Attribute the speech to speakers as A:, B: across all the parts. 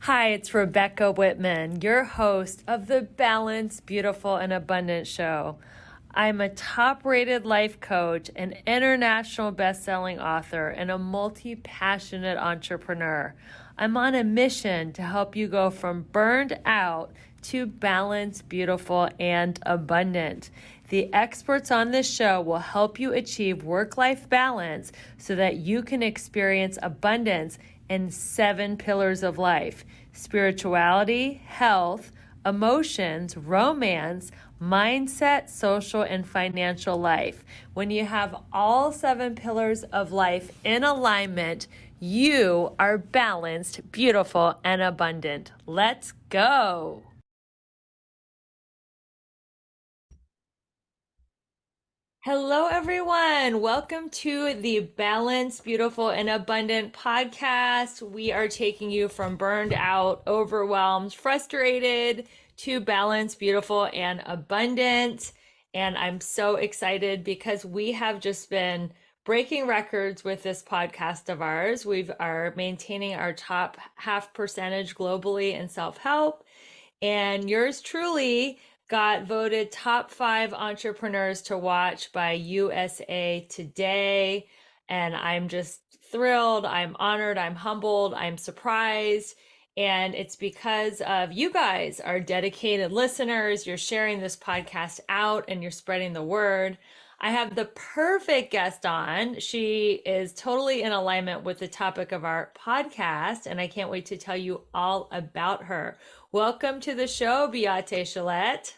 A: Hi, it's Rebecca Whitman, your host of the Balanced, Beautiful, and Abundant Show. I'm a top-rated life coach, an international best-selling author, and a multi-passionate entrepreneur. I'm on a mission to help you go from burned out to balanced, beautiful, and abundant. The experts on this show will help you achieve work-life balance so that you can experience abundance in 7 pillars of life: spirituality, health, emotions, romance, mindset, social, and financial life. When you have all 7 pillars of life in alignment, you are balanced, beautiful, and abundant. Let's go. Hello, everyone. Welcome to the Balanced, Beautiful, and Abundant podcast. We are taking you from burned out, overwhelmed, frustrated to balanced, beautiful, and abundant. And I'm so excited because we have just been breaking records with this podcast of ours. We are maintaining our top half percentage globally in self-help. And yours truly got voted top 5 entrepreneurs to watch by USA Today. And I'm just thrilled. I'm honored. I'm humbled. I'm surprised. And it's because of you guys, our dedicated listeners. You're sharing this podcast out and you're spreading the word. I have the perfect guest on. She is totally in alignment with the topic of our podcast, and I can't wait to tell you all about her. Welcome to the show, Beate Chelette.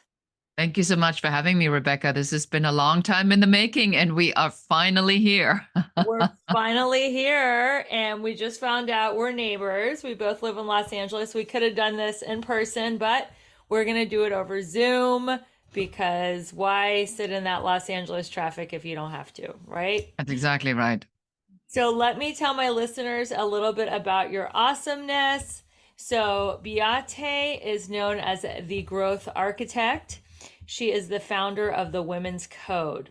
B: Thank you so much for having me, Rebecca. This has been a long time in the making, and we are finally here.
A: We're finally here, and we just found out we're neighbors. We both live in Los Angeles. We could have done this in person, but we're going to do it over Zoom because why sit in that Los Angeles traffic if you don't have to, right?
B: That's exactly right.
A: So let me tell my listeners a little bit about your awesomeness. So Beate is known as the growth architect. She is the founder of the Women's Code.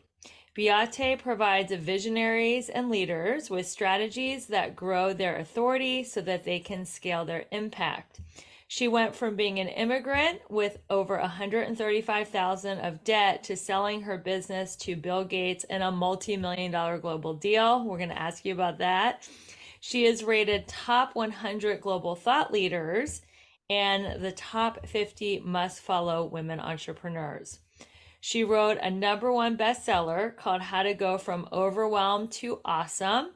A: Beate provides visionaries and leaders with strategies that grow their authority so that they can scale their impact. She went from being an immigrant with over $135,000 of debt to selling her business to Bill Gates in a multi-million-dollar global deal. We're going to ask you about that. She is rated top 100 global thought leaders and the top 50 must-follow women entrepreneurs. She wrote a #1 bestseller called How to Go from Overwhelmed to Awesome.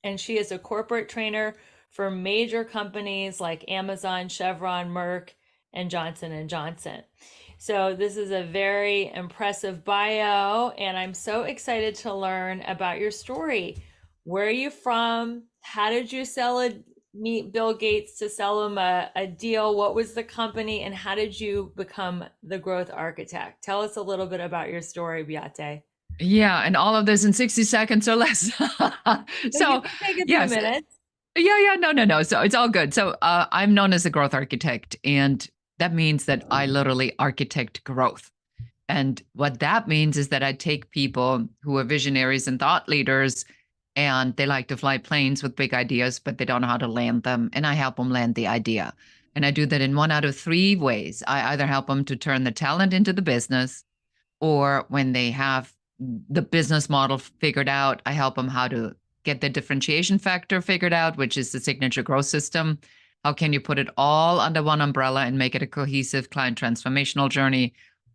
A: And she is a corporate trainer for major companies like Amazon, Chevron, Merck, and Johnson & Johnson. So this is a very impressive bio, and I'm so excited to learn about your story. Where are you from? How did you meet Bill Gates to sell him a deal? What was the company, and how did you become the growth architect? Tell us a little bit about your story, Beate.
B: Yeah, and all of this in 60 seconds or less.
A: So you can take a few minutes.
B: No. So it's all good. So I'm known as a growth architect, and that means that I literally architect growth. And what that means is that I take people who are visionaries and thought leaders, and they like to fly planes with big ideas, but they don't know how to land them. And I help them land the idea. And I do that in 1 out of 3 ways. I either help them to turn the talent into the business, or when they have the business model figured out, I help them how to get the differentiation factor figured out, which is the signature growth system. How can you put it all under one umbrella and make it a cohesive client transformational journey?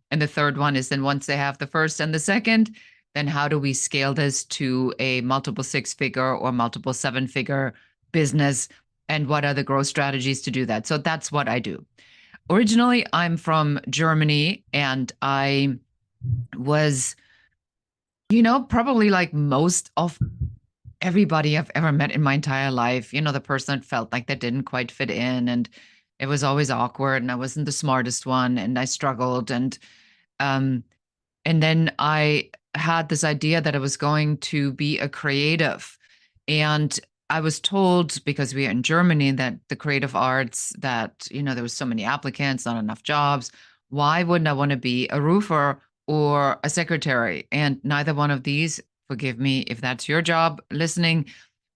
B: And the third one is then once they have the first and the second, then how do we scale this to a multiple 6-figure or multiple 7-figure business? And what are the growth strategies to do that? So that's what I do. Originally, I'm from Germany, and I was, probably like most of everybody I've ever met in my entire life, the person that felt like they didn't quite fit in, and it was always awkward, and I wasn't the smartest one, and I struggled. And then I had this idea that I was going to be a creative. And I was told, because we are in Germany, that the creative arts, that, there was so many applicants, not enough jobs. Why wouldn't I want to be a roofer or a secretary? And neither one of these, forgive me if that's your job listening,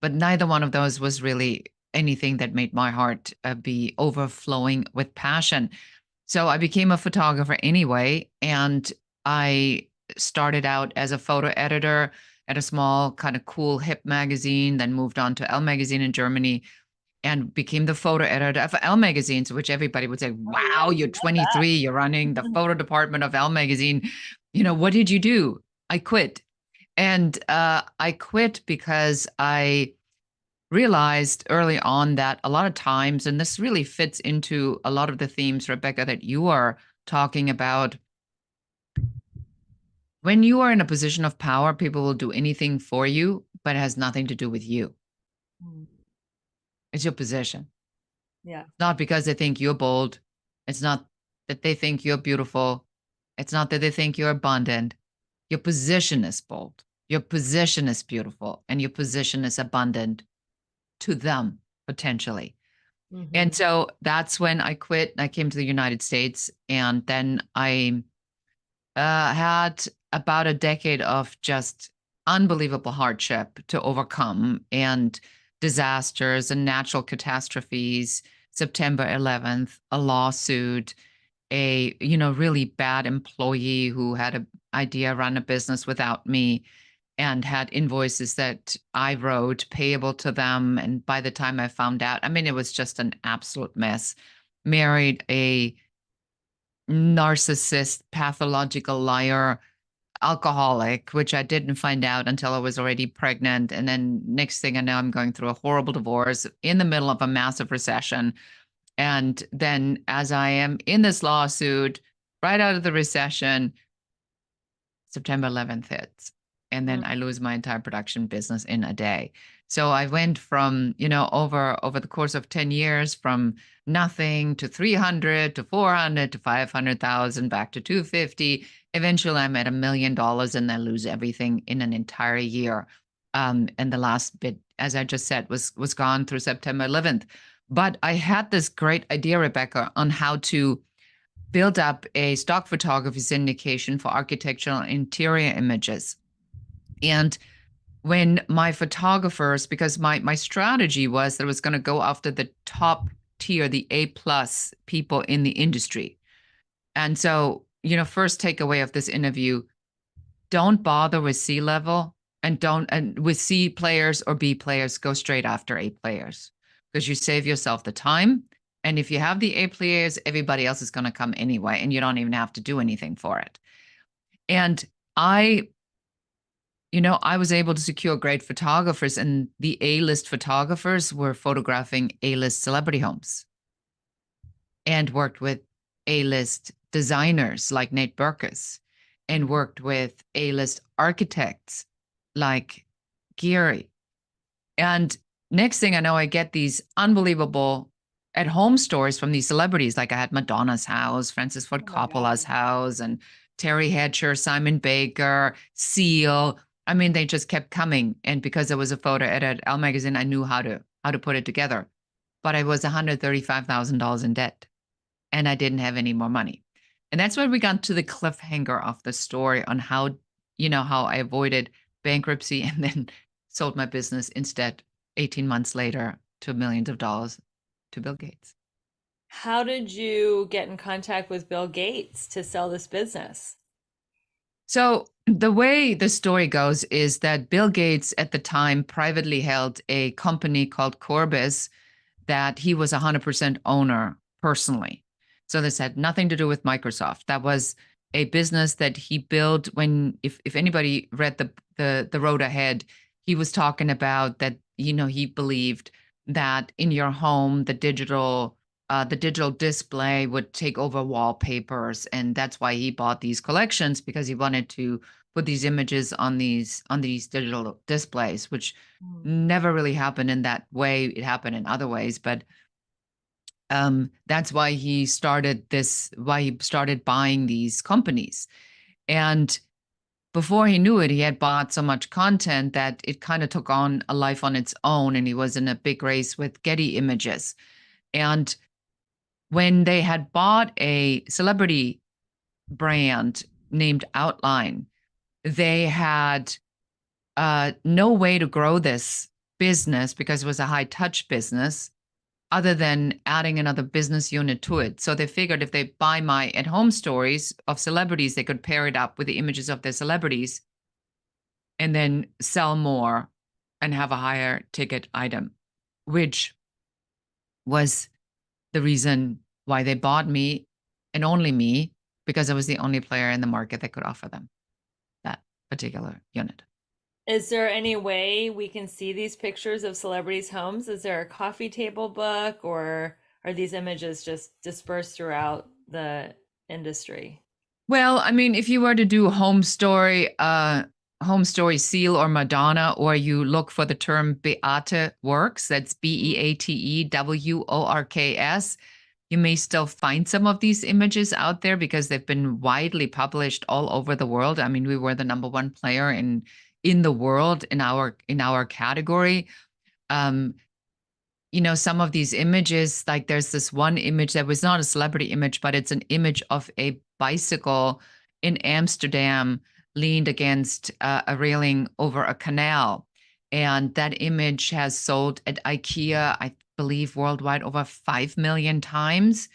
B: but neither one of those was really anything that made my heart be overflowing with passion. So I became a photographer anyway, and I started out as a photo editor at a small, kind of cool, hip magazine, then moved on to Elle magazine in Germany and became the photo editor of Elle magazines, which everybody would say,
A: Oh yeah,
B: wow, you're
A: you love
B: 23, you're running the photo department of Elle magazine. What did you do? I quit. And I quit because I realized early on that a lot of times, and this really fits into a lot of the themes, Rebecca, that you are talking about. When you are in a position of power, people will do anything for you, but it has nothing to do with you.
A: that.
B: It's your position.
A: Yeah.
B: It's not because they think you're bold. It's not that they think you're beautiful. It's not that they think you're abundant. Your position is bold. Your position is beautiful. And your position is abundant to them, potentially. And
A: Mm-hmm.
B: so that's when I quit. I came to the United States. And then I had about a decade of just unbelievable hardship to overcome and disasters and natural catastrophes. September 11th, a lawsuit, a really bad employee who had an idea run a business without me and had invoices that I wrote payable to them. And by the time I found out, I mean, it was just an absolute mess. Married a narcissist, pathological liar, alcoholic, which I didn't find out until I was already pregnant. And then next thing I know, I'm going through a horrible divorce in the middle of a massive recession. And then as I am in this lawsuit, right out of the recession, September 11th hits. And then I lose my entire production business in a day. So I went from, over the course of 10 years, from nothing to 300 to 400 to 500,000 back to 250. Eventually I'm at $1 million and I lose everything in an entire year. And the last bit, as I just said, was gone through September 11th. But I had this great idea, Rebecca, on how to build up a stock photography syndication for architectural interior images. And when my photographers, because my strategy was that I was going to go after the top tier, the A plus people in the industry. And so, first takeaway of this interview, don't bother with C level and with C players or B players, go straight after A players because you save yourself the time. And if you have the A players, everybody else is going to come anyway, and you don't even have to do anything for it. And I was able to secure great photographers, and the A-list photographers were photographing A-list celebrity homes and worked with A-list designers like Nate Berkus and worked with A-list architects like Geary. And next thing I know, I get these unbelievable at-home stories from these celebrities. Like I had Madonna's house, Francis Ford Coppola's house, and Terry Hatcher, Simon Baker, Seal. I mean, they just kept coming. And because I was a photo editor at Elle magazine, I knew how to put it together. But I was $135,000 in debt, and I didn't have any more money. And that's when we got to the cliffhanger of the story on how I avoided bankruptcy and then sold my business instead 18 months later to millions of dollars to Bill Gates.
A: How did you get in contact with Bill Gates to sell this business?
B: So the way the story goes is that Bill Gates at the time privately held a company called Corbis that he was 100% owner personally. So this had nothing to do with Microsoft. That was a business that he built when, if anybody read the road ahead, he was talking about that, he believed that in your home, the digital display would take over wallpapers. And that's why he bought these collections, because he wanted to put these images on these digital displays, which never really happened in that way. It happened in other ways, but that's why he started buying these companies. And before he knew it, he had bought so much content that it kind of took on a life on its own. And he was in a big race with Getty Images. And when they had bought a celebrity brand named Outline, they had no way to grow this business because it was a high touch business other than adding another business unit to it. So they figured if they buy my at home stories of celebrities, they could pair it up with the images of their celebrities and then sell more and have a higher ticket item, which was the reason why they bought me and only me, because I was the only player in the market that could offer them that particular unit.
A: Is there any way we can see these pictures of celebrities' homes? Is there a coffee table book, or are these images just dispersed throughout the industry?
B: Well, I mean, if you were to do home story seal or Madonna, or you look for the term Beate works, that's BeateWorks, you may still find some of these images out there because they've been widely published all over the world. I mean, we were the number one player in the world in our category. Um, some of these images, like there's this one image that was not a celebrity image, but it's an image of a bicycle in Amsterdam leaned against a railing over a canal. And that image has sold at IKEA, I believe, worldwide over 5 million times.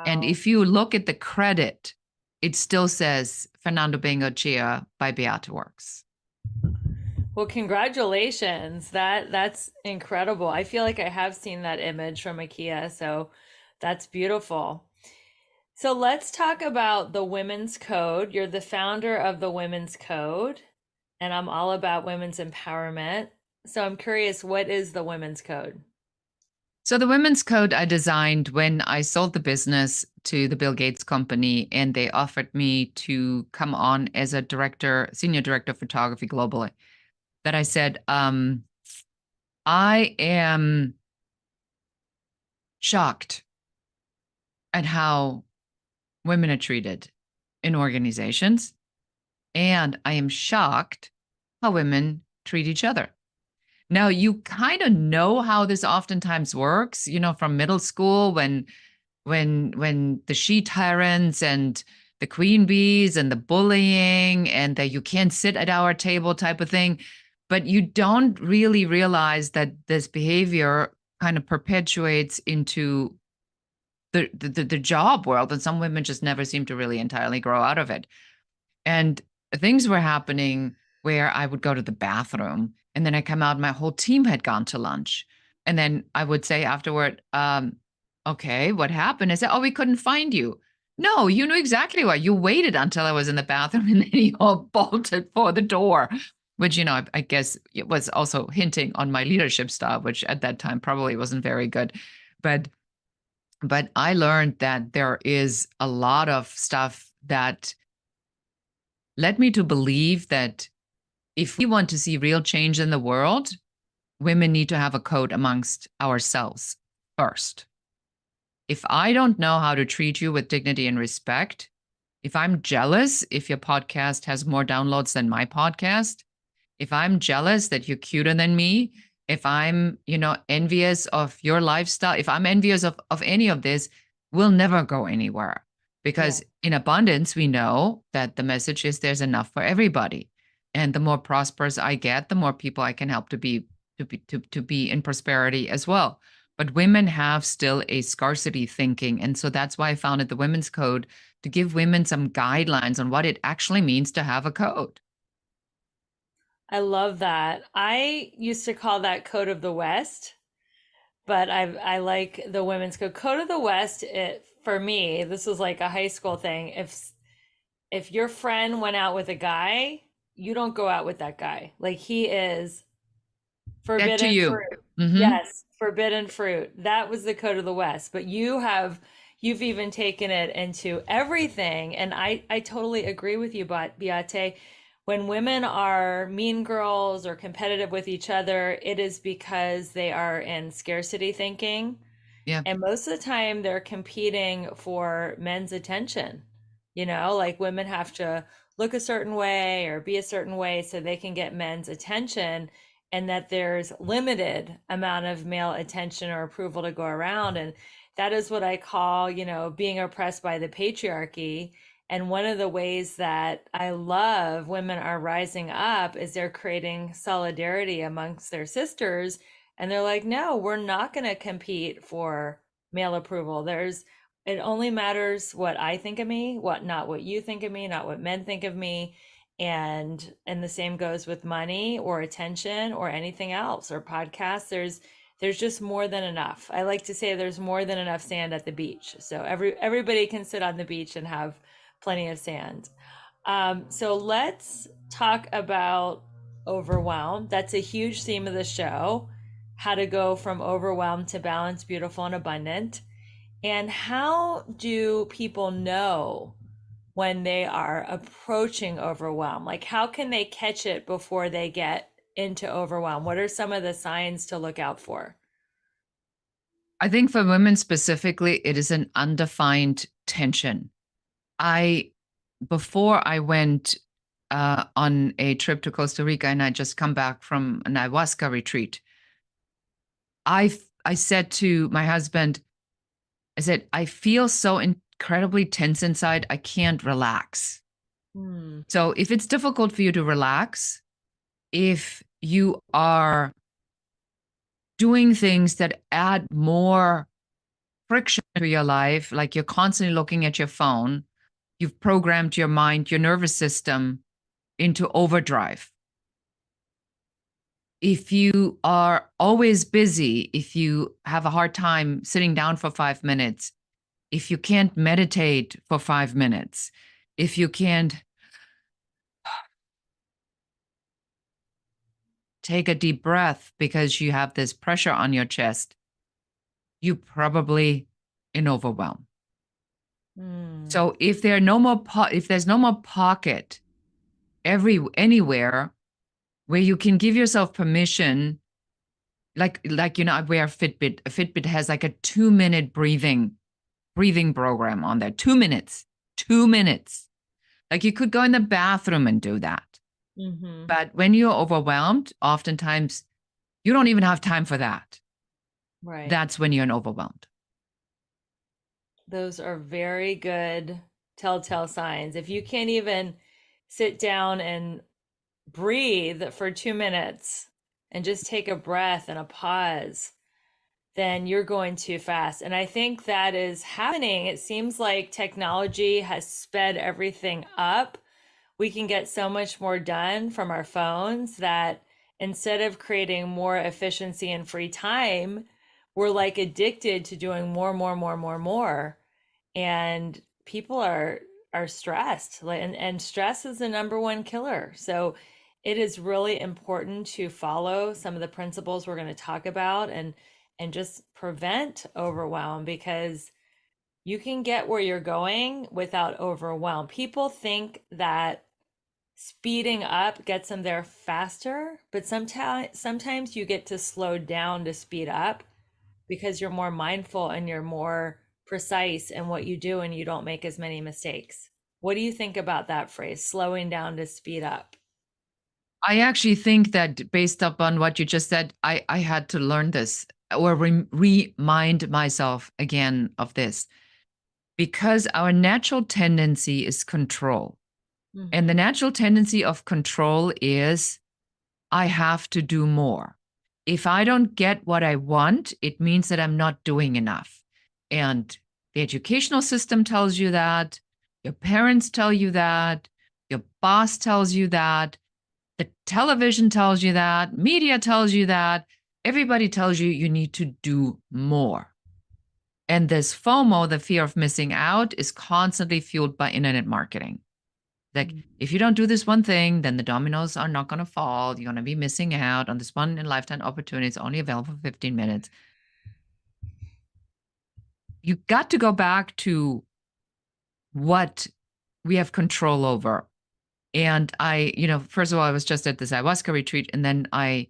B: And
A: Wow.
B: if you look at the credit, it still says Fernando Bengochea by Beate Works.
A: Well, congratulations. That's incredible. I feel like I have seen that image from IKEA, so that's beautiful. So let's talk about the Women's Code. You're the founder of the Women's Code, and I'm all about women's empowerment. So I'm curious, what is the Women's Code?
B: So the Women's Code I designed when I sold the business to the Bill Gates company, and they offered me to come on as a senior director of photography globally. That I said, I am shocked at how women are treated in organizations, and I am shocked how women treat each other. Now, you kind of know how this oftentimes works, from middle school when the she tyrants and the queen bees and the bullying and the you can't sit at our table type of thing. But you don't really realize that this behavior kind of perpetuates into the job world, and some women just never seem to really entirely grow out of it. And things were happening where I would go to the bathroom and then I come out, my whole team had gone to lunch. And then I would say afterward, okay, what happened? I said, oh, we couldn't find you. No, you knew exactly why. You waited until I was in the bathroom and then you all bolted for the door, which, I guess it was also hinting on my leadership style, which at that time probably wasn't very good. But I learned that there is a lot of stuff that led me to believe that if we want to see real change in the world, women need to have a code amongst ourselves first. If I don't know how to treat you with dignity and respect, if I'm jealous if your podcast has more downloads than my podcast, if I'm jealous that you're cuter than me, if I'm, envious of your lifestyle, if I'm envious of any of this, we'll never go anywhere.
A: Yeah.
B: Because in abundance, we know that the message is there's enough for everybody. And the more prosperous I get, the more people I can help to be in prosperity as well. But women have still a scarcity thinking. And so that's why I founded the Women's Code, to give women some guidelines on what it actually means to have a code.
A: I love that. I used to call that Code of the West, but I like the Women's Code. Code of the West, it for me, this was like a high school thing. If your friend went out with a guy, you don't go out with that guy. Like he is
B: That to
A: forbidden
B: you.
A: fruit.
B: Mm-hmm.
A: Yes, forbidden fruit. That was the Code of the West. But you've even taken it into everything. And I totally agree with you, Beate. When women are mean girls or competitive with each other, it is because they are in scarcity thinking.
B: Yeah.
A: And most of the time, they're competing for men's attention. Like women have to look a certain way or be a certain way so they can get men's attention, and that there's limited amount of male attention or approval to go around. And that is what I call, being oppressed by the patriarchy. And one of the ways that I love women are rising up is they're creating solidarity amongst their sisters. And they're like, no, we're not going to compete for male approval. It only matters what I think of me, not what you think of me, not what men think of me. And the same goes with money or attention or anything else or podcasts. There's just more than enough. I like to say there's more than enough sand at the beach. So everybody can sit on the beach and have plenty of sand. So let's talk about overwhelm. That's a huge theme of the show. How to go from overwhelmed to balanced, beautiful, and abundant. And how do people know when they are approaching overwhelm? Like, how can they catch it before they get into overwhelm? What are some of the signs to look out for?
B: I think for women specifically, it is an undefined tension. Before I went on a trip to Costa Rica and I just come back from an ayahuasca retreat, I said to my husband, I said, I feel so incredibly tense inside, I can't relax.
A: Hmm.
B: So if it's difficult for you to relax, if you are doing things that add more friction to your life, like you're constantly looking at your phone, you've programmed your mind, your nervous system into overdrive. If you are always busy, if you have a hard time sitting down for 5 minutes, if you can't meditate for 5 minutes, if you can't take a deep breath because you have this pressure on your chest, you probably in overwhelm.
A: Hmm.
B: So if there's no more pocket anywhere where you can give yourself permission, I wear a Fitbit. A Fitbit has like a 2-minute breathing program on there. 2 minutes. 2 minutes. Like you could go in the bathroom and do that.
A: Mm-hmm.
B: But when you're overwhelmed, oftentimes you don't even have time for that.
A: Right.
B: That's when you're overwhelmed.
A: Those are very good telltale signs. If you can't even sit down and breathe for 2 minutes and just take a breath and a pause, then you're going too fast. And I think that is happening. It seems like technology has sped everything up. We can get so much more done from our phones that instead of creating more efficiency and free time, we're like addicted to doing more, more, more, more, more. And people are stressed. And stress is the number one killer. So it is really important to follow some of the principles we're going to talk about and just prevent overwhelm, because you can get where you're going without overwhelm. People think that speeding up gets them there faster, but sometimes you get to slow down to speed up because you're more mindful and you're more precise in what you do and you don't make as many mistakes. What do you think about that phrase, slowing down to speed up?
B: I actually think that based upon what you just said, I had to learn this or remind myself again of this, because our natural tendency is control. And the
A: Mm-hmm.
B: natural tendency of control is I have to do more. If I don't get what I want, it means that I'm not doing enough. And the educational system tells you that, your parents tell you that, your boss tells you that, the television tells you that, media tells you that, everybody tells you you need to do more. And this FOMO, the fear of missing out, is constantly fueled by internet marketing. Like, if you don't do this one thing, then the dominoes are not going to fall. You're going to be missing out on this one in lifetime opportunity. It's only available for 15 minutes. You got to go back to what we have control over. And first of all, I was just at this ayahuasca retreat, and then I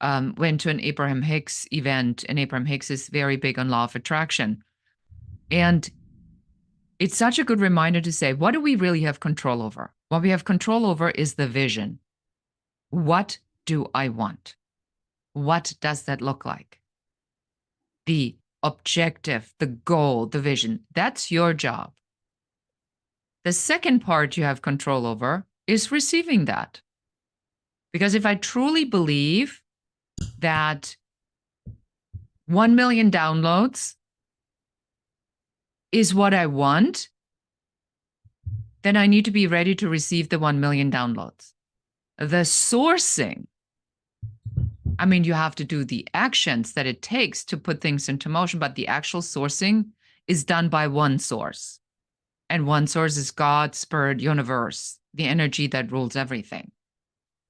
B: went to an Abraham Hicks event, and Abraham Hicks is very big on law of attraction. And it's such a good reminder to say, what do we really have control over? What we have control over is the vision. What do I want? What does that look like? The objective, the goal, the vision. That's your job. The second part you have control over is receiving that. Because if I truly believe that 1 million downloads is what I want, then I need to be ready to receive the 1 million downloads. The sourcing, I mean, you have to do the actions that it takes to put things into motion, but the actual sourcing is done by one source. And one source is God, Spirit, universe, the energy that rules everything.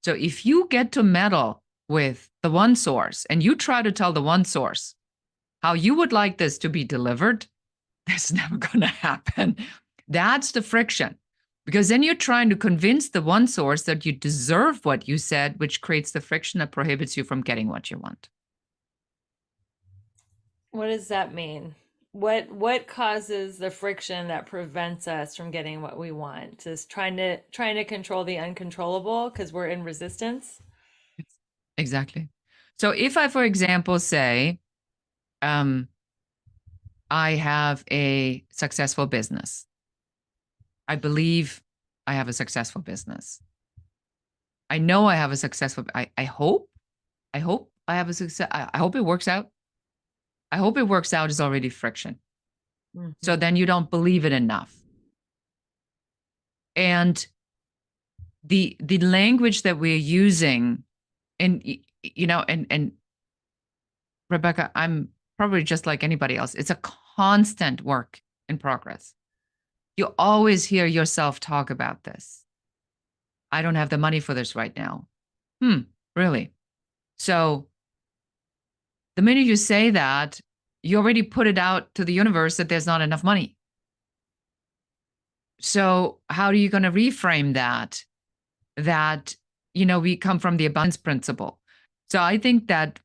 B: So if you get to meddle with the one source and you try to tell the one source how you would like this to be delivered, that's never going to happen. That's the friction. Because then you're trying to convince the one source that you deserve what you said, which creates the friction that prohibits you from getting what you want.
A: What does that mean? What causes the friction that prevents us from getting what we want? Just trying to control the uncontrollable because we're in resistance?
B: Exactly. So if I, for example, say, I have a successful business. I believe I have a successful business. I know I have a successful, I hope I have a success. I hope it works out. I hope it works out is already friction. So then you don't believe it enough. And the language that we're using, and and Rebecca, I'm probably just like anybody else. It's a constant work in progress. You always hear yourself talk about this. I don't have the money for this right now. Really? So the minute you say that, you already put it out to the universe that there's not enough money. So how are you going to reframe that? That, we come from the abundance principle. So I think that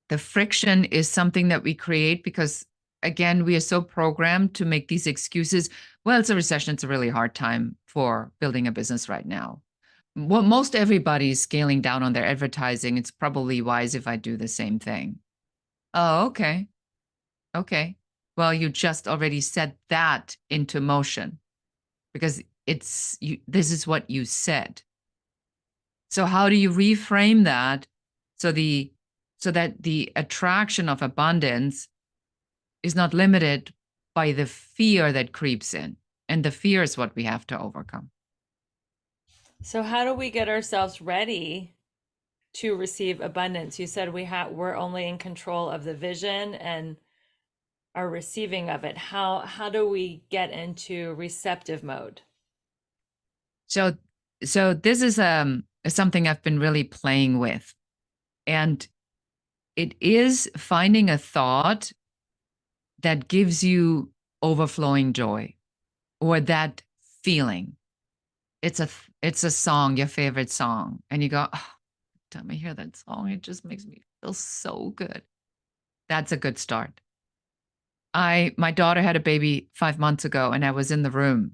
B: the friction is something that we create because, again, we are so programmed to make these excuses. Well, it's a recession. It's a really hard time for building a business right now. Well, most everybody's scaling down on their advertising. It's probably wise if I do the same thing. Oh, okay. Okay. Well, you just already set that into motion because this is what you said. So how do you reframe that so that the attraction of abundance is not limited by the fear that creeps in? And the fear is what we have to overcome.
A: So how do we get ourselves ready to receive abundance? You said we're only in control of the vision and are receiving of it. How do we get into receptive mode?
B: So this is something I've been really playing with. And it is finding a thought that gives you overflowing joy or that feeling. It's a song, your favorite song, and you go, oh, time I hear that song, it just makes me feel so good. That's a good start. My daughter had a baby 5 months ago, and I was in the room.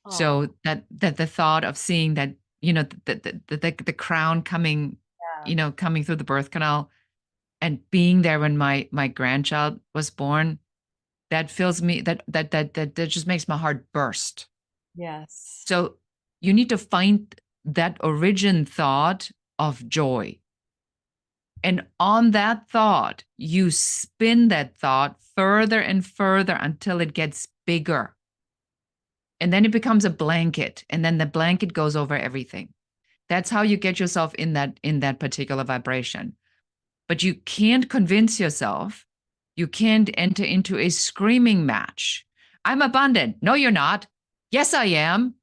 B: So that the thought of seeing that, the crown coming, coming through the birth canal, and being there when my grandchild was born, that fills me. That just makes my heart burst.
A: Yes.
B: So you need to find that origin thought of joy. And on that thought, you spin that thought further and further until it gets bigger. And then it becomes a blanket. And then the blanket goes over everything. That's how you get yourself in that particular vibration. But you can't convince yourself. You can't enter into a screaming match. I'm abundant. No, you're not. Yes, I am.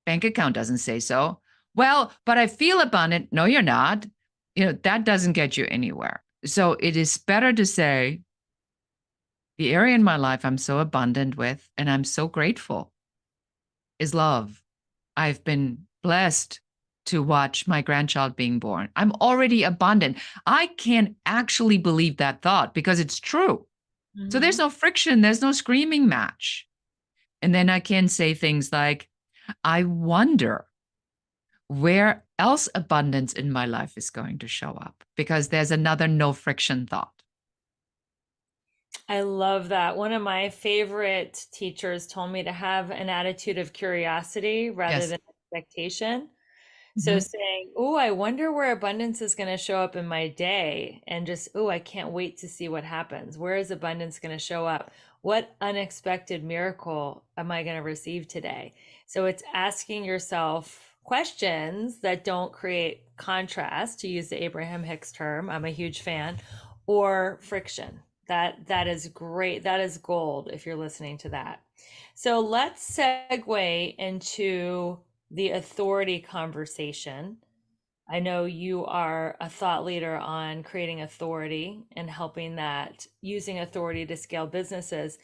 B: Bank account doesn't say so. Well, but I feel abundant. No, you're not. That doesn't get you anywhere. So it is better to say, the area in my life I'm so abundant with and I'm so grateful is love. I've been blessed to watch my grandchild being born. I'm already abundant. I can actually believe that thought because it's true. So there's no friction. There's no screaming match. And then I can say things like, I wonder where else abundance in my life is going to show up because there's another no friction thought.
A: I love that. One of my favorite teachers told me to have an attitude of curiosity rather
B: Yes.
A: than expectation. So
B: Mhm.
A: saying, "Oh, I wonder where abundance is going to show up in my day," and just, "Oh, I can't wait to see what happens. Where is abundance going to show up? What unexpected miracle am I going to receive today?" So it's asking yourself questions that don't create contrast, to use the Abraham Hicks term. I'm a huge fan, or friction. That is great. That is gold if you're listening to that. So let's segue into the authority conversation. I know you are a thought leader on creating authority and helping that using authority to scale businesses.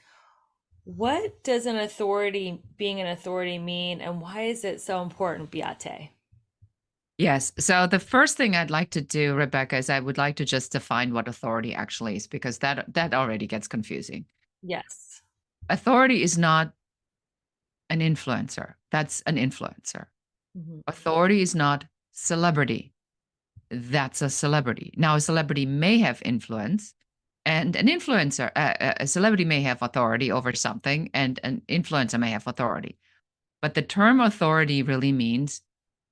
A: What does being an authority mean, and why is it so important, Beate?
B: Yes. So the first thing I'd like to do, Rebecca, is I would like to just define what authority actually is, because that already gets confusing.
A: Yes.
B: Authority is not an influencer. That's an influencer.
A: Mhm.
B: Authority is not celebrity. That's a celebrity. Now, a celebrity may have influence, and an influencer, a celebrity may have authority over something, and an influencer may have authority. But the term authority really means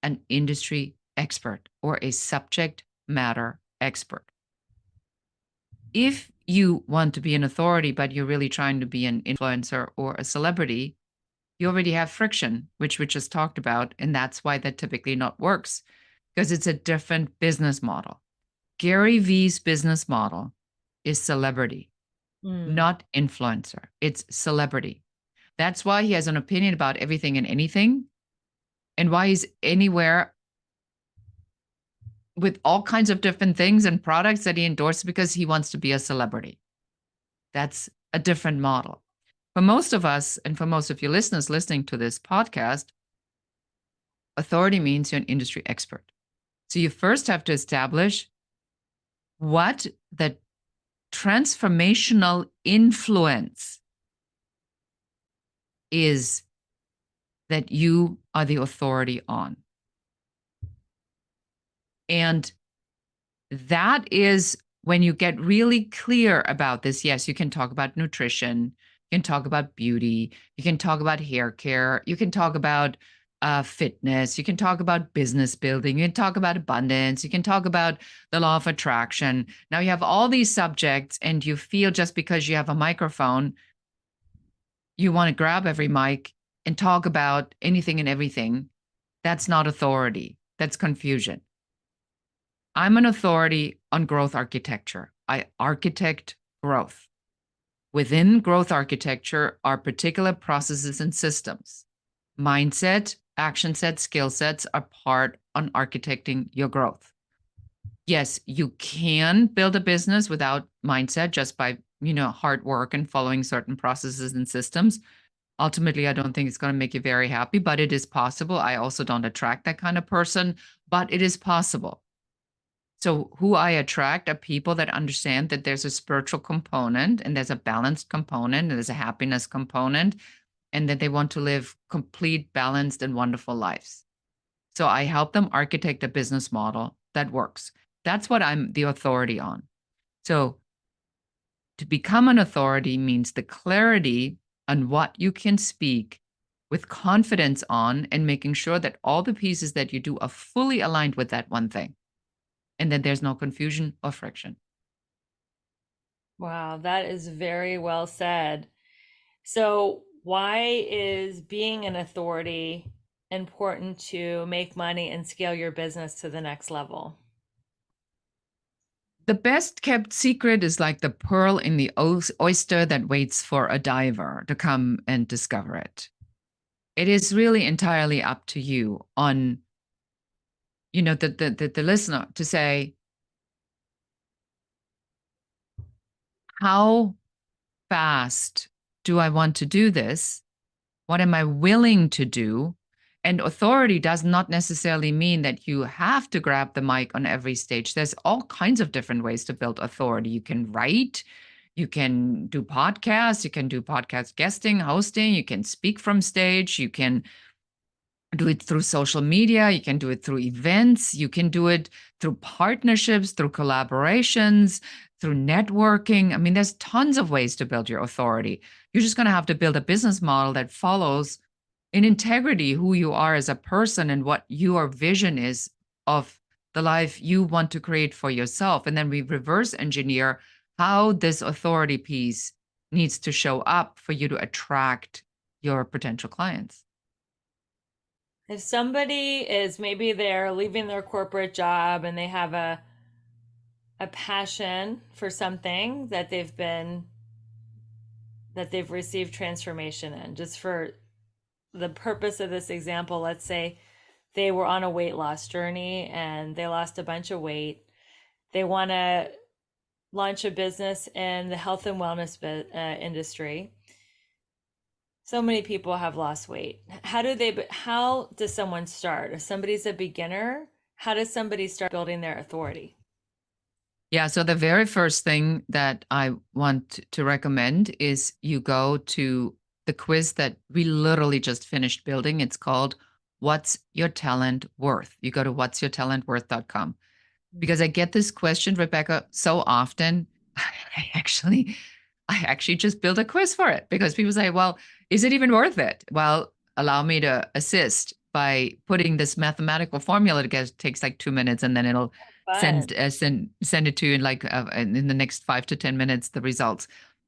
B: an industry expert or a subject matter expert. If you want to be an authority, but you're really trying to be an influencer or a celebrity, you already have friction, which we just talked about. And that's why that typically not works, because it's a different business model. Gary Vee's business model is celebrity,
A: Mm.
B: not influencer. It's celebrity. That's why he has an opinion about everything and anything, and why he's anywhere with all kinds of different things and products that he endorses, because he wants to be a celebrity. That's a different model. For most of us, and for most of your listeners listening to this podcast, authority means you're an industry expert. So you first have to establish what the transformational influence is that you are the authority on. And that is when you get really clear about this. Yes, you can talk about nutrition, you can talk about beauty, you can talk about hair care, you can talk about fitness, you can talk about business building, you can talk about abundance, you can talk about the law of attraction. Now you have all these subjects, and you feel just because you have a microphone, you want to grab every mic and talk about anything and everything. That's not authority, that's confusion. I'm an authority on growth architecture. I architect growth. Within growth architecture are particular processes and systems. Mindset, action sets, skill sets are part on architecting your growth. Yes, you can build a business without mindset just by, hard work and following certain processes and systems. Ultimately, I don't think it's going to make you very happy, but it is possible. I also don't attract that kind of person, but it is possible. So, who I attract are people that understand that there's a spiritual component, and there's a balanced component, and there's a happiness component, and that they want to live complete, balanced, and wonderful lives. So, I help them architect a business model that works. That's what I'm the authority on. So, to become an authority means the clarity on what you can speak with confidence on, and making sure that all the pieces that you do are fully aligned with that one thing, and that there's no confusion or friction.
A: Wow, that is very well said. So, why is being an authority important to make money and scale your business to the next level?
B: The best kept secret is like the pearl in the oyster that waits for a diver to come and discover it. It is really entirely up to you on, the listener to say, how fast do I want to do this? What am I willing to do? And authority does not necessarily mean that you have to grab the mic on every stage. There's all kinds of different ways to build authority. You can write, you can do podcasts, you can do podcast guesting, hosting, you can speak from stage, you can do it through social media, you can do it through events, you can do it through partnerships, through collaborations, through networking. I mean, there's tons of ways to build your authority. You're just going to have to build a business model that follows in integrity who you are as a person and what your vision is of the life you want to create for yourself. And then we reverse engineer how this authority piece needs to show up for you to attract your potential clients.
A: If somebody is, maybe they're leaving their corporate job and they have a passion for something that they've received transformation in. Just for the purpose of this example, let's say they were on a weight loss journey and they lost a bunch of weight. They want to launch a business in the health and wellness industry. So many people have lost weight. How does someone start? If somebody's a beginner, how does somebody start building their authority?
B: Yeah, so the very first thing that I want to recommend is you go to the quiz that we literally just finished building. It's called What's Your Talent Worth? You go to whatsyourtalentworth.com. Because I get this question, Rebecca, so often. I actually just built a quiz for it because people say, well, is it even worth it? Well, allow me to assist by putting this mathematical formula together. It takes like 2 minutes, and then it'll send it to you in in the next 5 to 10 minutes, the results.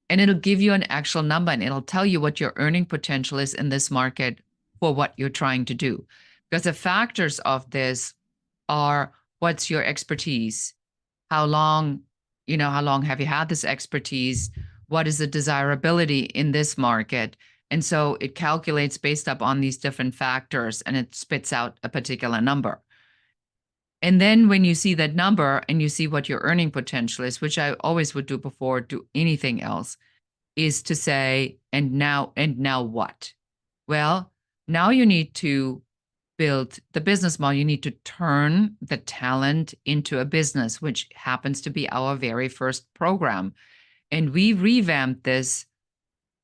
B: And it'll give you an actual number, and it'll tell you what your earning potential is in this market for what you're trying to do. Because the factors of this are, what's your expertise? How long have you had this expertise? What is the desirability in this market? And so it calculates based upon these different factors, and it spits out a particular number. And then when you see that number and you see what your earning potential is, which I always would do before do anything else, is to say, and now what? Well, now you need to build the business model. You need to turn the talent into a business, which happens to be our very first program. And we revamped this.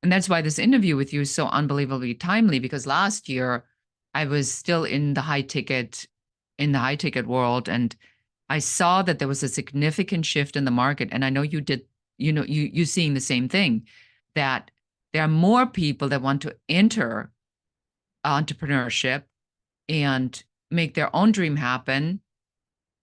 B: And that's why this interview with you is so unbelievably timely, because last year I was still in the high ticket world, and I saw that there was a significant shift in the market. And I know you did, you seeing the same thing, that there are more people that want to enter entrepreneurship and make their own dream happen,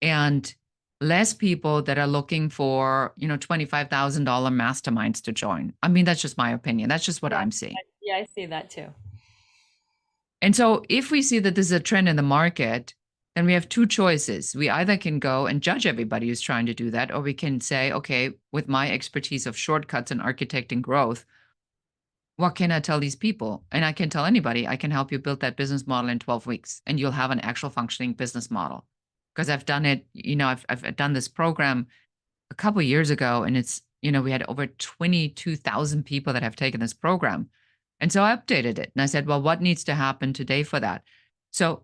B: and less people that are looking for, $25,000 masterminds to join. I mean, that's just my opinion. That's just what I'm seeing.
A: Yeah, I see that too.
B: And so if we see that this is a trend in the market, then we have two choices. We either can go and judge everybody who's trying to do that, or we can say, okay, with my expertise of shortcuts and architecting growth, what can I tell these people? And I can tell anybody, I can help you build that business model in 12 weeks, and you'll have an actual functioning business model. Because I've done it, I've done this program a couple of years ago, and it's, we had over 22,000 people that have taken this program. And so I updated it, and I said, well, what needs to happen today for that? So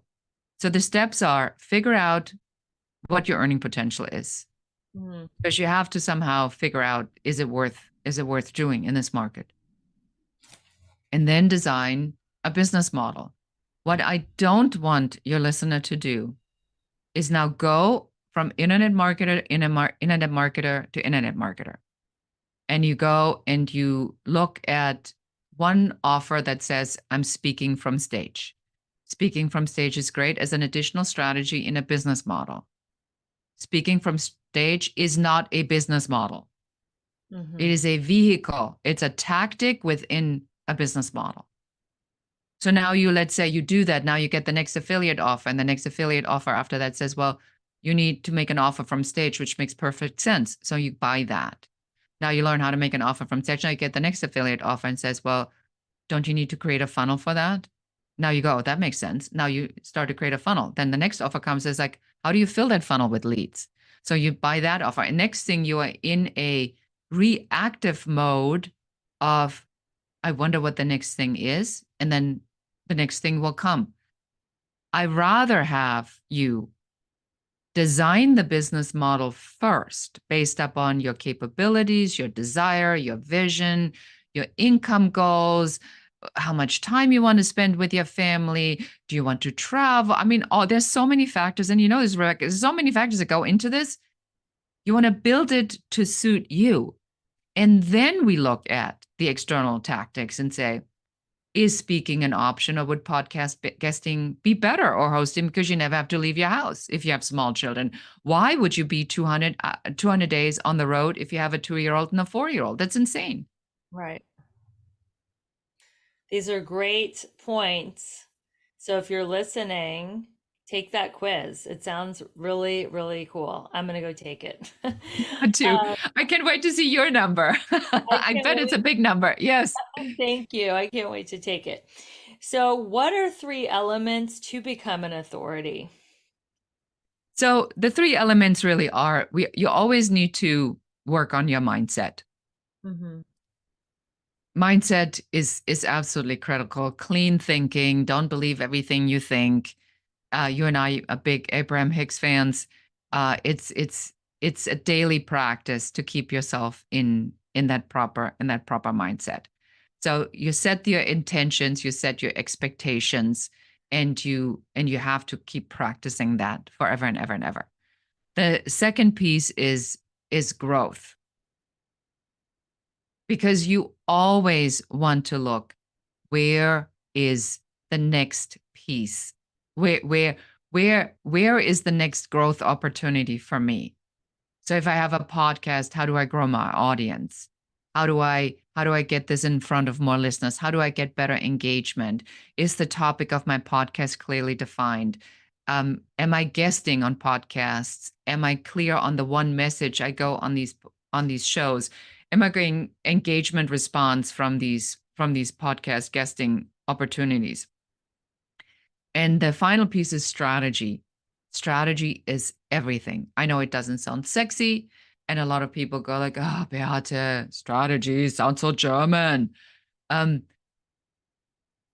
B: the steps are, figure out what your earning potential is. Mm-hmm. Because you have to somehow figure out, is it worth doing in this market? And then design a business model. What I don't want your listener to do is now go from internet marketer to internet marketer. And you go and you look at one offer that says, I'm speaking from stage. Speaking from stage is great as an additional strategy in a business model. Speaking from stage is not a business model. Mm-hmm. It is a vehicle. It's a tactic within a business model. So now let's say you do that. Now you get the next affiliate offer, and the next affiliate offer after that says, well, you need to make an offer from stage, which makes perfect sense. So you buy that. Now you learn how to make an offer from stage. Now you get the next affiliate offer and says, well, don't you need to create a funnel for that? Now you go, that makes sense. Now you start to create a funnel. Then the next offer comes as like, how do you fill that funnel with leads? So you buy that offer. And next thing, you are in a reactive mode of, I wonder what the next thing is. And then the next thing will come. I'd rather have you design the business model first based upon your capabilities, your desire, your vision, your income goals, how much time you want to spend with your family. Do you want to travel? I mean, there's so many factors. And there's so many factors that go into this. You want to build it to suit you. And then we look at the external tactics and say, is speaking an option, or would podcast guesting be better, or hosting, because you never have to leave your house if you have small children? Why would you be 200 days on the road if you have a 2-year-old and a 4-year-old? That's insane.
A: Right. These are great points. So if you're listening, take that quiz. It sounds really, really cool. I'm going to go take it.
B: Too. I can't wait to see your number.
A: I
B: I
A: can't
B: bet it's a
A: wait.
B: big number. Yes.
A: Thank you. I can't wait to take it. So, what are 3 elements to become an authority?
B: So the 3 elements really are, you always need to work on your mindset.
A: Mm-hmm.
B: Mindset is absolutely critical. Clean thinking. Don't believe everything you think. You and I are big Abraham Hicks fans. It's a daily practice to keep yourself in that proper mindset. So you set your intentions, you set your expectations, and you have to keep practicing that forever and ever and ever. The second piece is growth, because you always want to look, where is the next piece? Where is the next growth opportunity for me? So if I have a podcast, how do I grow my audience? How do I get this in front of more listeners? How do I get better engagement? Is the topic of my podcast clearly defined? Am I guesting on podcasts? Am I clear on the one message I go on these shows? Am I getting engagement response from these podcast guesting opportunities? And the final piece is strategy. Strategy is everything. I know it doesn't sound sexy, and a lot of people go like, "Oh, Beate, strategy sounds so German." Um,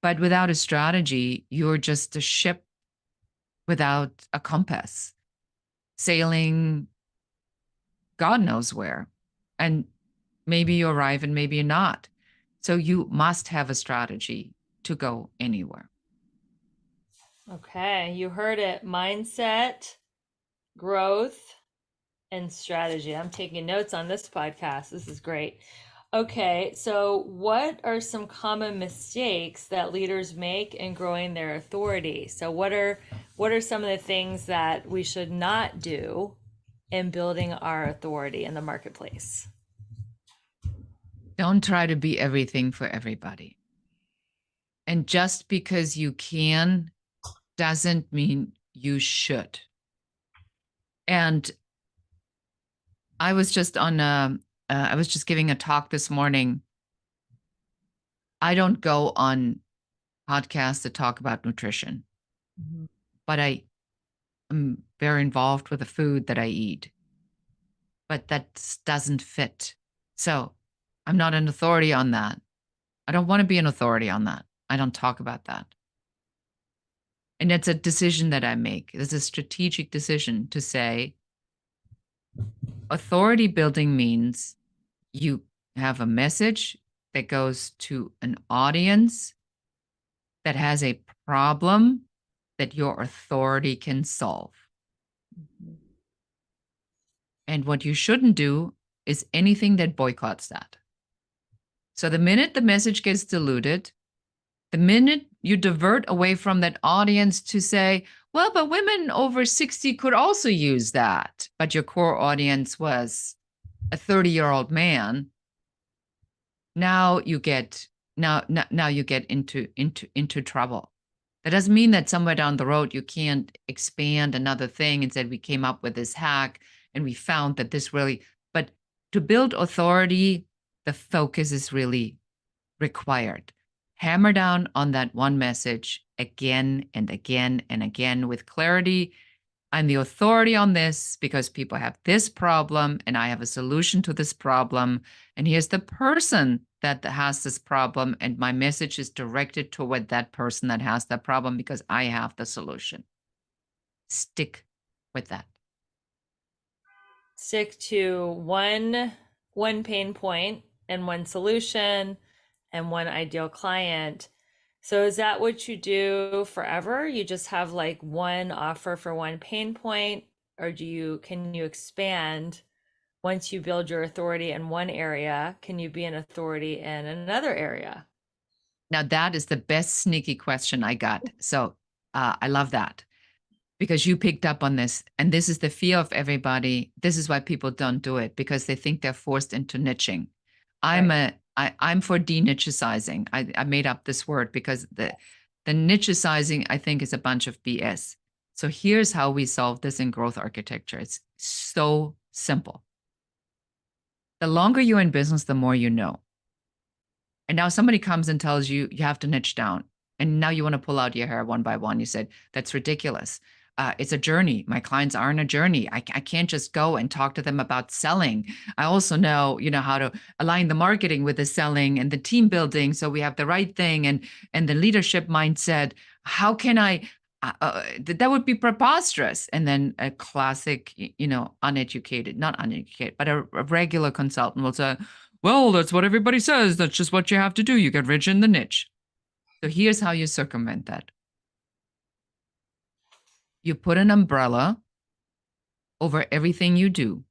B: but without a strategy, you're just a ship without a compass, sailing God knows where. And maybe you arrive and maybe you're not. So you must have a strategy to go anywhere.
A: Okay, you heard it. Mindset, growth, and strategy. I'm taking notes on this podcast. This is great. Okay, so what are some common mistakes that leaders make in growing their authority? So what are some of the things that we should not do in building our authority in the marketplace?
B: Don't try to be everything for everybody. And just because you can doesn't mean you should. And I was just I was just giving a talk this morning. I don't go on podcasts to talk about nutrition,
A: Mhm.
B: but I am very involved with the food that I eat. But that doesn't fit. So I'm not an authority on that. I don't want to be an authority on that. I don't talk about that. And it's a decision that I make. It's a strategic decision to say, authority building means you have a message that goes to an audience that has a problem that your authority can solve.
A: Mhm.
B: And what you shouldn't do is anything that boycotts that. So the minute the message gets diluted, the minute you divert away from that audience to say, well, but women over 60 could also use that, but your core audience was a 30-year-old man, now you get now you get into trouble. That doesn't mean that somewhere down the road you can't expand another thing and said we came up with this hack and we found that this really, but to build authority, the focus is really required. Hammer down on that one message again and again and again with clarity. I'm the authority on this because people have this problem and I have a solution to this problem. And here's the person that has this problem. And my message is directed toward that person that has that problem because I have the solution. Stick with that.
A: Stick to one pain point and one solution and one ideal client. So is that what you do forever? You just have like one offer for one pain point, or can you expand once you build your authority in one area, can you be an authority in another area?
B: Now, that is the best sneaky question I got. So I love that because you picked up on this. And this is the fear of everybody. This is why people don't do it, because they think they're forced into niching.
A: Right.
B: I'm for denichicizing. I made up this word because the nichicizing, I think, is a bunch of BS. So here's how we solve this in growth architecture. It's so simple. The longer you're in business, the more you know. And now somebody comes and tells you you have to niche down. And now you want to pull out your hair one by one. You said, that's ridiculous. It's a journey. My clients are on a journey. I can't just go and talk to them about selling. I also know, how to align the marketing with the selling and the team building, so we have the right thing and the leadership mindset. How can I? That would be preposterous. And then a classic, uneducated, not uneducated, but a regular consultant will say, well, that's what everybody says. That's just what you have to do. You get rich in the niche. So here's how you circumvent that. You put an umbrella over everything you do.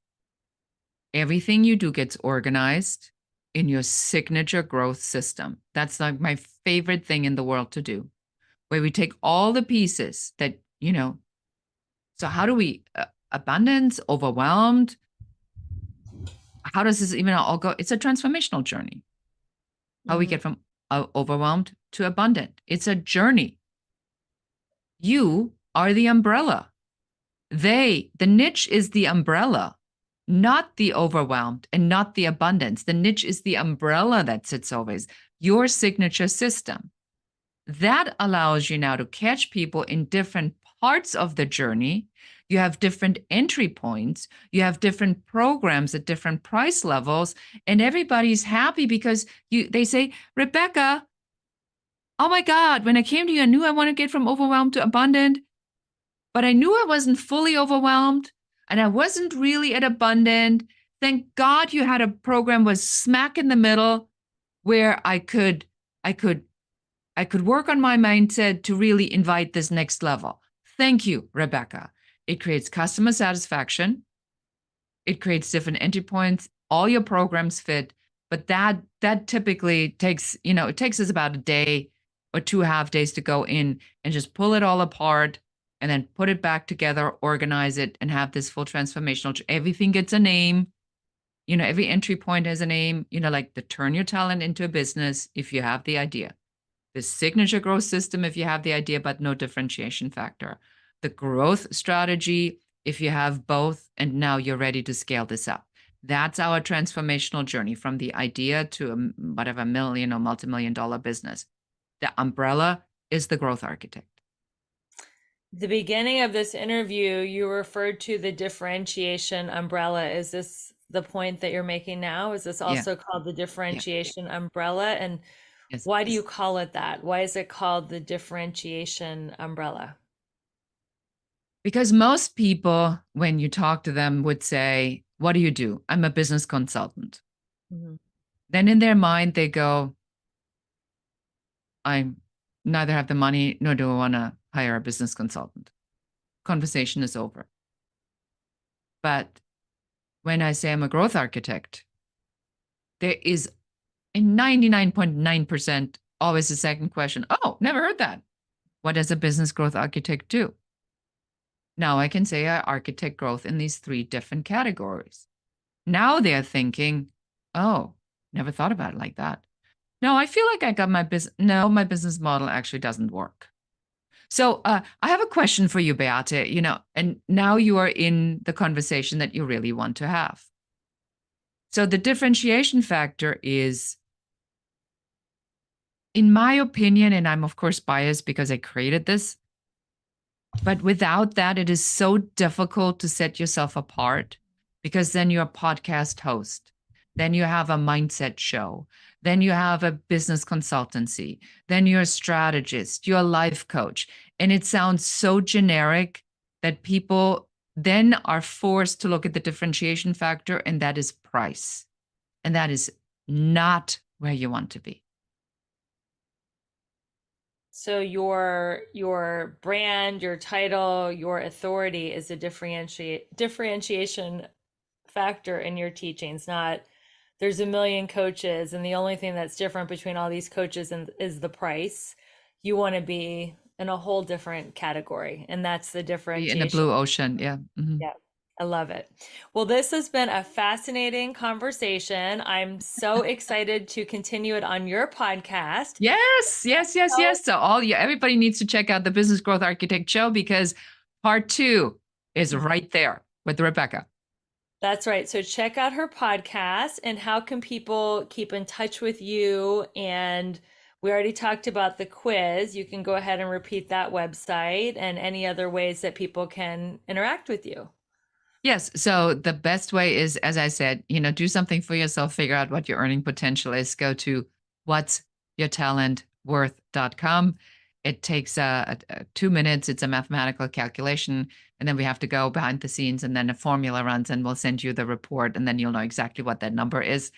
B: Everything you do gets organized in your signature growth system. That's like my favorite thing in the world to do, where we take all the pieces that, so how do we, abundance, overwhelmed? How does this even all go? It's a transformational journey. How we
A: Mm-hmm.
B: get from overwhelmed to abundant. It's a journey. You are the umbrella. The niche is the umbrella, not the overwhelmed and not the abundance. The niche is the umbrella that sits over your signature system. That allows you now to catch people in different parts of the journey. You have different entry points. You have different programs at different price levels, and everybody's happy because they say, Rebecca, oh my God, when I came to you, I knew I wanted to get from overwhelmed to abundant, but I knew I wasn't fully overwhelmed and I wasn't really at abundant. Thank God you had a program was smack in the middle where I could work on my mindset to really invite this next level. Thank you, Rebecca. It creates customer satisfaction. It creates different entry points. All your programs fit, but that typically takes, it takes us about a day or 2.5 days to go in and just pull it all apart and then put it back together, organize it, and have this full transformational. Everything gets a name. Every entry point has a name, like the turn your talent into a business if you have the idea. The signature growth system if you have the idea, but no differentiation factor. The growth strategy if you have both, and now you're ready to scale this up. That's our transformational journey from the idea to whatever million or multi-million-dollar business. The umbrella is the growth architect.
A: The beginning of this interview, you referred to the differentiation umbrella. Is this the point that you're making now? Is this
B: Yeah,
A: also called the
B: yeah,
A: differentiation umbrella? And
B: yes.
A: why do you call it that? Why is it called the differentiation umbrella?
B: Because most people, when you talk to them, would say, what do you do? I'm a business consultant.
A: Mhm.
B: Then in their mind, they go, I neither have the money nor do I want to hire a business consultant. Conversation is over. But when I say I'm a growth architect, there is a 99.9% always a second question. Oh, never heard that. What does a business growth architect do? Now I can say I architect growth in these 3 different categories. Now they're thinking, oh, never thought about it like that. No, I feel like I got my business. No, my business model actually doesn't work. So I have a question for you, Beate, and now you are in the conversation that you really want to have. So the differentiation factor is, in my opinion, and I'm of course biased because I created this, but without that, it is so difficult to set yourself apart because then you're a podcast host. Then you have a mindset show. Then you have a business consultancy. Then you're a strategist. You're a life coach. And it sounds so generic that people then are forced to look at the differentiation factor, and that is price. And that is not where you want to be.
A: So your brand, your title, your authority is a differentiation factor in your teachings, not there's a million coaches and the only thing that's different between all these coaches is the price. You want to be in a whole different category, and that's the
B: Be in the
A: differentiation.
B: blue ocean. Yeah.
A: Yeah, I love it. Well, this has been a fascinating conversation. I'm so excited to continue it on your podcast.
B: Yes, yes, yes,
A: So
B: yes. So everybody needs to check out the Business Growth Architect show because part 2 is right there with Rebecca.
A: that's right. So check out her podcast. And how can people keep in touch with you? And we already talked about the quiz. You can go ahead and repeat that website and any other ways that people can interact with you.
B: Yes. So the best way is, as I said, do something for yourself, figure out what your earning potential is. Go to whatsyourtalentworth.com. It takes 2 minutes. It's a mathematical calculation. And then we have to go behind the scenes and then a formula runs and we'll send you the report and then you'll know exactly what that number is.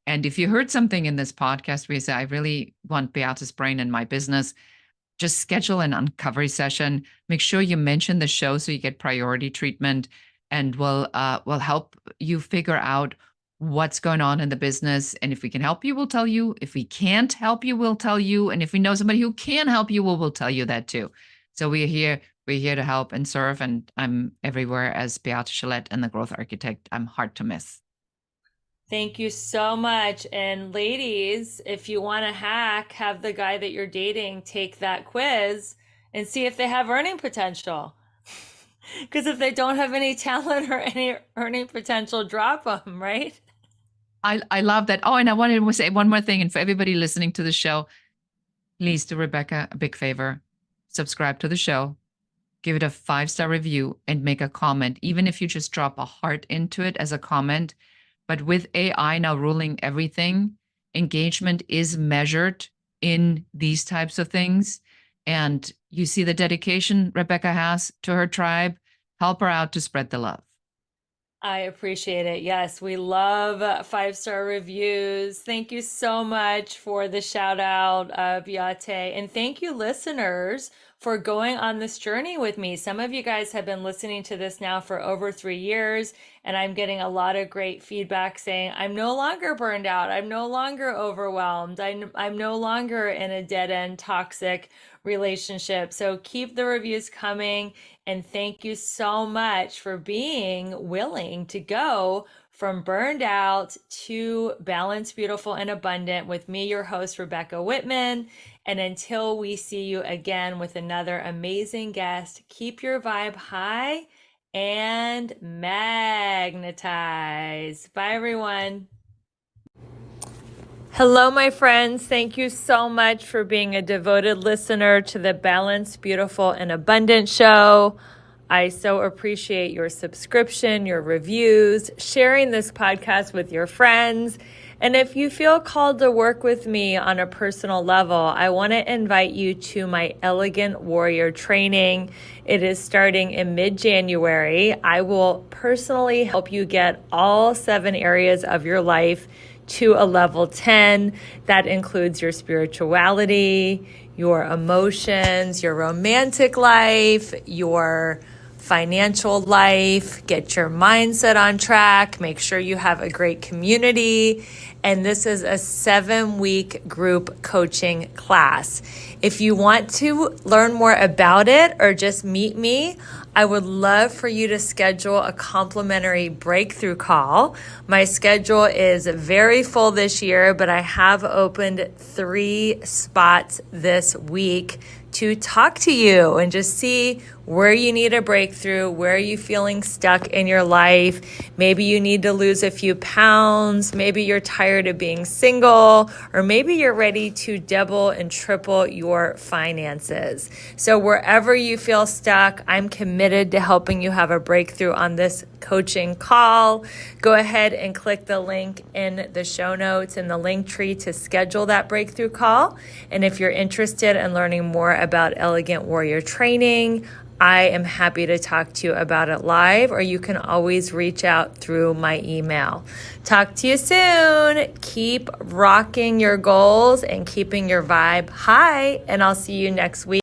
B: And if you heard something in this podcast where you say, I really want Beate's brain in my business, just schedule an uncovery session. Make sure you mention the show so you get priority treatment, and we'll help you figure out what's going on in the business. And if we can help you, we'll tell you. If we can't help you, we'll tell you. And if we know somebody who can help you, we'll tell you that too. So we're here to help and serve. And I'm everywhere as Beate Chelette and the Growth Architect. I'm hard to miss.
A: Thank you so much. And ladies, if you want to have the guy that you're dating take that quiz and see if they have earning potential. Because if they don't have any talent or any earning potential, drop them, right?
B: I love that. Oh, and I wanted to say one more thing. And for everybody listening to the show, please do Rebecca a big favor. Subscribe to the show, give it a 5-star review, and make a comment, even if you just drop a heart into it as a comment. But with AI now ruling everything, engagement is measured in these types of things. And you see the dedication Rebecca has to her tribe. Help her out to spread the love.
A: I appreciate it. Yes, we love 5-star reviews. Thank you so much for the shout out, Beate. And thank you, listeners, for going on this journey with me. Some of you guys have been listening to this now for over 3 years, and I'm getting a lot of great feedback saying, I'm no longer burned out. I'm no longer overwhelmed. I'm no longer in a dead end toxic relationship. So keep the reviews coming. And thank you so much for being willing to go from burned out to balanced, beautiful, and abundant with me, your host, Rebecca Whitman. And until we see you again with another amazing guest, keep your vibe high and magnetize. Bye, everyone. Hello, my friends. Thank you so much for being a devoted listener to the Balanced, Beautiful, and Abundant show. I so appreciate your subscription, your reviews, sharing this podcast with your friends. And if you feel called to work with me on a personal level, I want to invite you to my Elegant Warrior training. It is starting in mid-January. I will personally help you get all 7 areas of your life to a level 10. That includes your spirituality, your emotions, your romantic life, your financial life, get your mindset on track, make sure you have a great community. And this is a 7-week group coaching class. If you want to learn more about it or just meet me, I would love for you to schedule a complimentary breakthrough call. My schedule is very full this year, but I have opened 3 spots this week to talk to you and just see where you need a breakthrough, where are you feeling stuck in your life. Maybe you need to lose a few pounds. Maybe you're tired of being single, or maybe you're ready to double and triple your finances. So wherever you feel stuck, I'm committed to helping you have a breakthrough on this coaching call. Go ahead and click the link in the show notes in the link tree to schedule that breakthrough call. And if you're interested in learning more about Elegant Warrior training, I am happy to talk to you about it live, or you can always reach out through my email. Talk to you soon. Keep rocking your goals and keeping your vibe high, and I'll see you next week.